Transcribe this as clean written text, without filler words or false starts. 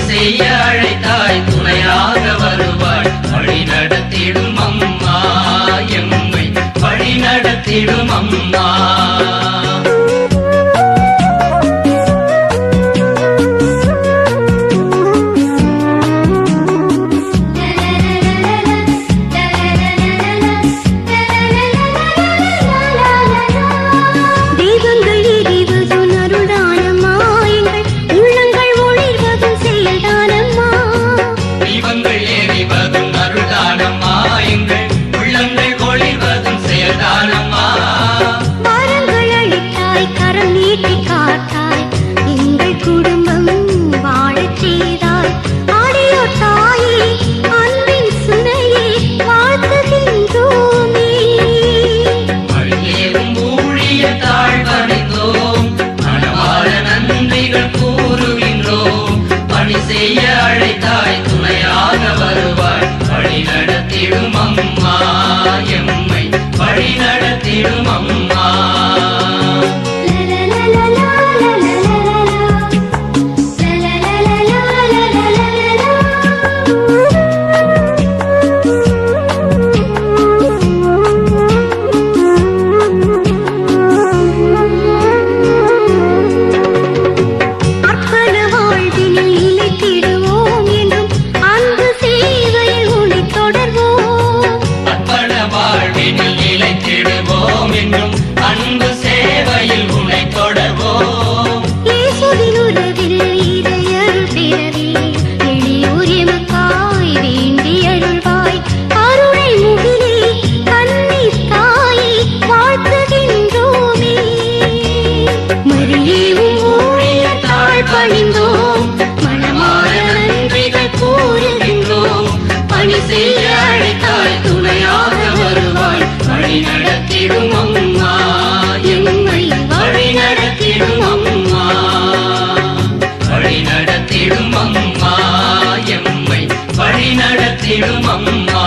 செய்ய அழைத்தாய் துணையாக வருவாய் வழி நடத்திடும் அம்மா எம்மை வழி நடத்திடும் அம்மா செய்ய அழைத்தாய் துணையாக வருவாய் வழி நடத்திடும் அம்மா எம்மை வழி நடத்திடும் அம்மா அன்பு சேவையில் உன்னை தொடர்வோம் இயேசுவின் உறவில் இதயர் பிறவி எளியோர் எமக்காய் வேண்டி அருள்வாய் கருணை முகிலே கண்ணீர் தாயை வாழ்த்துகின்றோமே மரியே ஊழியத்தாள் பணிந்தோம் மனமார நன்றிகள் கூறுகின்றோம் பணி செய்ய அழைத்தாய் துணையாக வருவாய் வழி நடத்திடும் அம்மா எம்மை வழி நடத்திடும் அம்மா வழி நடத்திடும் அம்மா எம்மை வழி நடத்திடும் அம்மா